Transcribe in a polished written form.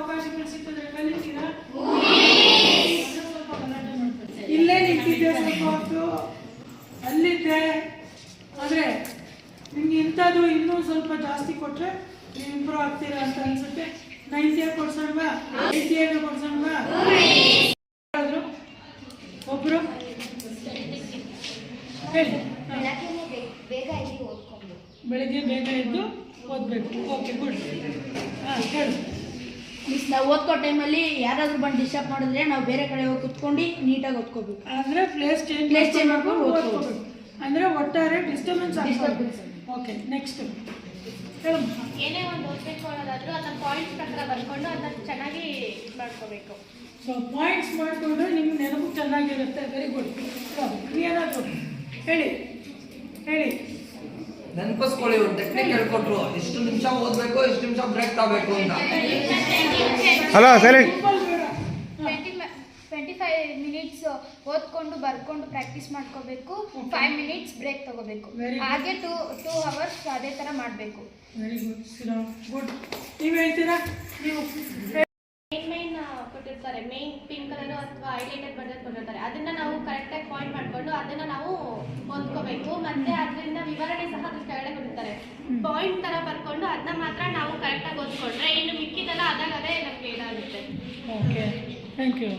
ಅವಕಾಶಗಳು ಸಿಕ್ಕಿದ್ರೆ ಕಲಿತೀರಾ? ಇಲ್ಲೇ ನಿಂತಿದ್ದೆ ಸ್ವಲ್ಪ ಹೊತ್ತು, ಅಲ್ಲಿದ್ದೆ. ಆದರೆ ನಿಮ್ಗೆ ಇಂಥದ್ದು ಇನ್ನೂ ಸ್ವಲ್ಪ ಜಾಸ್ತಿ ಕೊಟ್ಟರೆ ನೀವು ಇಂಪ್ರೂವ್ ಆಗ್ತೀರಾ ಅಂತ ಅನ್ಸುತ್ತೆ. 90 ಕೊಡ್ಸೋಣವಾ? 80 ಕೊಡ್ಸೋಣವಾ? ಒಬ್ಬರು ಹೇಳಿ. ಬೆಳಗ್ಗೆ ಬೇಗ ಎದ್ದು ಓದಬೇಕು. Okay, good. ಹಾಂ, ಹೇಳಿ. ಮಿಸ್, ನಾವು ಓದ್ಕೋ ಟೈಮಲ್ಲಿ ಯಾರಾದರೂ ಬಂದು ಡಿಸ್ಟರ್ಬ್ ಮಾಡಿದ್ರೆ ನಾವು ಬೇರೆ ಕಡೆ ಹೋಗಿ ಕುತ್ಕೊಂಡು ನೀಟಾಗಿ ಓದ್ಕೋಬೇಕು. ಅಂದರೆ ಪ್ಲೇಸ್ ಚೇಂಜ್ ಮಾಡ್ಕೊಂಡು ಓದ್ಕೋಬೇಕು. ಅಂದರೆ ಒಟ್ಟಾರೆ ಡಿಸ್ಟರ್ಬೆನ್ಸ್ ಆಗ್ತದೆ. ಓಕೆ, ನೆಕ್ಸ್ಟ್ ಹೇಳಮ್ಮ. ಏನೇ ಒಂದು ಓದಬೇಕು ಅನ್ನೋದಾದರೂ ಅದನ್ನ ಪಾಯಿಂಟ್ಸ್ ಪ್ರಕಾರ ಬರ್ಕೊಂಡು ಅದನ್ನ ಚೆನ್ನಾಗಿ ಮಾಡ್ಕೋಬೇಕು. ಸೊ ಪಾಯಿಂಟ್ಸ್ ಮಾಡಿಕೊಂಡ್ರೆ ನಿಮ್ಗೆ ನೆನಪು ಚೆನ್ನಾಗಿರುತ್ತೆ. Very good. ಏನಾದರೂ ಹೇಳಿ ಹೇಳಿ. ನೆನಪಿಸ್ಕೊಳ್ಳಿ, ಒಂದು ಟೆಕ್ನಿಕ್ ಹೇಳ್ಕೊಟ್ರು. ಇಷ್ಟು ನಿಮಿಷ ಓದಬೇಕು, ಇಷ್ಟು ನಿಮಿಷ ಬ್ರೇಕ್ ತಗೋಬೇಕು ಅಂತ. Hello silent. 25 ಮಿನಿಟ್ಸ್ ಓದ್ಕೊಂಡು ಬರ್ಕೊಂಡು ಪ್ರಾಕ್ಟೀಸ್ ಮಾಡ್ಕೋಬೇಕು. 5 ಮಿನಿಟ್ಸ್ ಬ್ರೇಕ್ ತಗೋಬೇಕು. ಹಾಗೆ 2 ಅವರ್ಸ್ ಅದೇ ಥರ ಮಾಡಬೇಕು. Very good. ಗುಡ್. ನೀವು ಹೇಳ್ತೀರಾ? ನೀವು ಮೇನ್ ಕೊಟ್ಟಿರ್ತಾರೆ, ಮೇನ್ ಪಿಂಕ್ ಕಲರ್ ಅಥವಾ ಹೈಲೈಟರ್ ಬರೆದು ಕೊಟ್ಟಿರ್ತಾರೆ. ಅದನ್ನ ನಾವು ಕರೆಕ್ಟಾಗಿ ಪಾಯಿಂಟ್ ಮಾಡಿಕೊಂಡು ಅದನ್ನ ನಾವು ಓದ್ಕೋಬೇಕು. ಮತ್ತೆ ಅದರಿಂದ ವಿವರಣೆ ಸಹ ಅದ್ರ ಕೆಳಗಡೆ ಕೊಟ್ಟಿರ್ತಾರೆ. ಪಾಯಿಂಟ್ ಥರ ಬರ್ಕೊಂಡು ಅದನ್ನ ಮಾತ್ರ ನಾವು ಕರೆಕ್ಟಾಗಿ ಓದ್ಕೊಂಡ್ರೆ ಇನ್ನು ಮಿಕ್ಕಿದೆಲ್ಲ ಅದಾಗದೇ ನಮಗೆ ಇದಾಗುತ್ತೆ. Okay, thank you.